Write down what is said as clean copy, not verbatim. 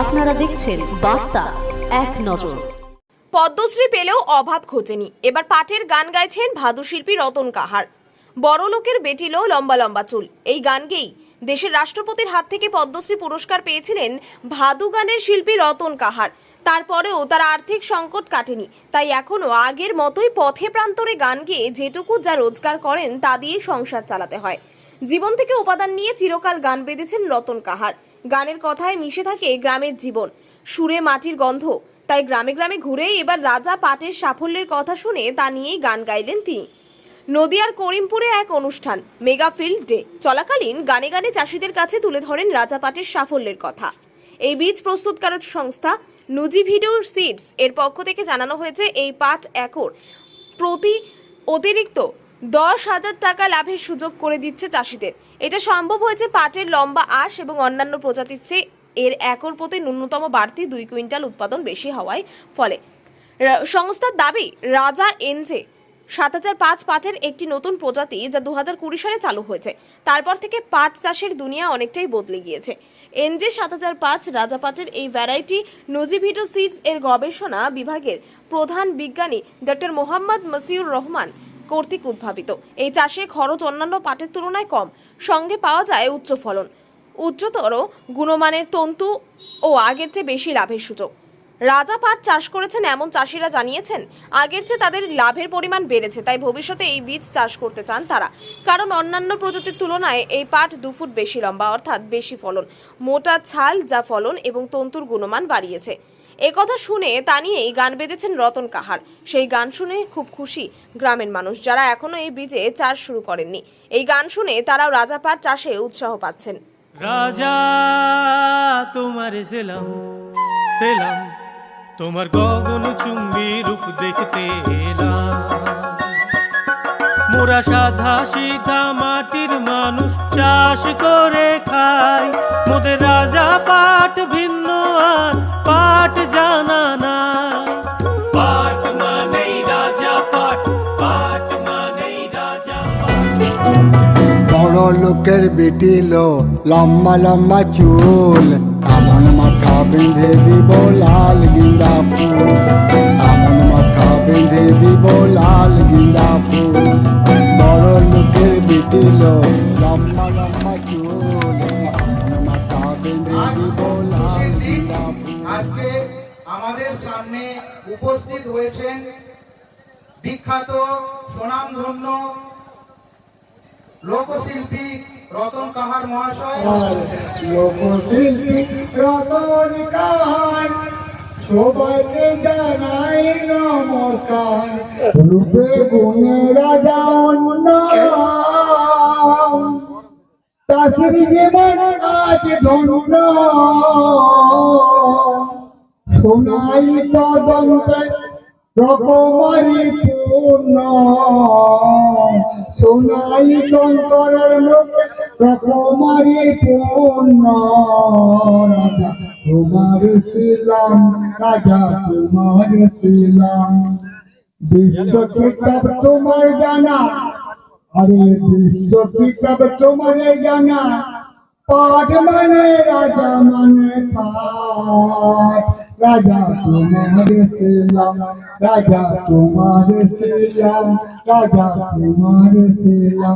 আপনারা দেখছেন বার্তা এক নজর। পদ্মশ্রী পেলেও অভাব ঘটেনি। এবার পাটের গান গাইছেন ভাদু শিল্পী রতন কাহার। বড় লোকের বেটিলো লম্বা লম্বা চুল এই গান গেয়েই দেশের রাষ্ট্রপতির হাত থেকে পদ্মশ্রী পুরস্কার পেয়েছিলেন ভাদু গানের শিল্পী রতন কাহার। তারপরেও তার আর্থিক সংকট কাটেনি, তাই এখনো আগের মতোই পথে প্রান্তরে গান গেয়ে যেটুকু যা রোজগার করেন তা দিয়ে সংসার চালাতে হয়। জীবন থেকে উপাদান নিয়ে চিরকাল গান বেঁধেছেন রতন কাহার। গানের কথায় মিশে থাকে গ্রামের জীবন, সুরে মাটির গন্ধ। তাই গ্রামে গ্রামে ঘুরেই এবার রাজা পাটের সাফল্যের কথা শুনে তা নিয়েই গান গাইলেন তিনি। নদিয়ার করিমপুরে এক অনুষ্ঠান মেগা ফিল্ড ডে চলাকালীন গানে গানে চাষিদের কাছে তুলে ধরেন রাজা পাটের সাফল্যের কথা। এই বীজ প্রস্তুতকারক সংস্থা নুজিভিডো সিডস এর পক্ষ থেকে জানানো হয়েছে এই পাট একর প্রতি অতিরিক্ত 10,000 টাকা লাভের সুযোগ করে দিচ্ছে চাষিদের। এটা সম্ভব হয়েছে পাটের লম্বা আঁশ এবং অন্যান্য প্রজাতির চেয়ে এর একর প্রতি ন্যূনতম বাড়তি 2 কুইন্টাল উৎপাদন বেশি হওয়ায় ফলে। সংস্থার দাবি, রাজা এনজে 7005 পাটের একটি নতুন প্রজাতি যা 2020 সালে চালু হয়েছে। তারপর থেকে পাট চাষের দুনিয়া অনেকটাই বদলে গিয়েছে। এনজে 7005 রাজা পাটের এই ভ্যারাইটি নুজিভিডো সিডস এর গবেষণা বিভাগের প্রধান বিজ্ঞানী ডক্টর মোহাম্মদ মসিউর রহমান কর্তৃক উদ্ভাবিত। এই চাষে খরচ অন্যান্য পাটের তুলনায় কম, সঙ্গে পাওয়া যায় উচ্চ ফলন, উচ্চতর গুণমানের তন্তু ও আগের চেয়ে বেশি লাভের সুযোগ। রাজা পাট চাষ করেছেন এমন চাষিরা জানিয়েছেন আগের চেয়ে তাদের লাভের পরিমাণ বেড়েছে, তাই ভবিষ্যতে এই বীজ চাষ করতে চান তারা। কারণ অন্যান্য প্রজাতির তুলনায় এই পাট 2 ফুট বেশি লম্বা, অর্থাৎ বেশি ফলন, মোটা ছাল যা ফলন এবং তন্তুর গুণমান বাড়িয়েছে। একথা শুনে তা নিয়েই গান বেঁধেছেন রতন কাহার। সেই গান শুনে খুব খুশি গ্রামের মানুষ, যারা এখনো এই বীজে চাষ শুরু করেননি। এই গান শুনে তারাও রাজা পাট চাষে উৎসাহ পাচ্ছেন। রাজা তোমার সেলাম সেলাম, তোমার গগন চুম্বি রূপ দেখতে এলাম। মোরা সাধা সিধা মাটির মানুষ চাষ করে খাই, মোদের রাজা পাট ভিন্ন আর পাট জানা নাই। পাট মানেই রাজা পাট, পাট মানেই রাজা পাট। বড় লোকের বেটিলো লম্বা লম্বা চুল, আমার মাথা বেঁধে দিব লাল গিন্দা ফুল, আমার মাথা বেঁধে দিব লাল গিন্দা ফুল। বড় লোকের বেটিলো লম্বা লম্বা চুল, আমার মাথা বেঁধে দিব লাল গিন্দা ফুল। আজকে আমাদের সামনে উপস্থিত হয়েছেন বিখ্যাত সুনামধন্য লোকশিল্পী রতন কাহার মহাশয়। লোকশিল্পী রতন কাহার সবাইকে জানাই নমস্কার। রূপে গুণে রাজা অন্য, চাষির জীবন আজ ধন্য। সোনালি তদন্তে রকমারি পূর্ণ, সোনালি তন্তরের লোকে রকমারি পূর্ণ। রাজা তোমার ছিলাম, রাজা তোমার ছিলাম। বিশ্ব কিতাব তোমার জানা, আরে বিশ্ব কিতাব তোমার জানা। পাট মানে রাজা মানে পাট, রাজা তোমার ছিলাম, রাজা তোমার ছিলাম, রাজা তোমার ছিলাম।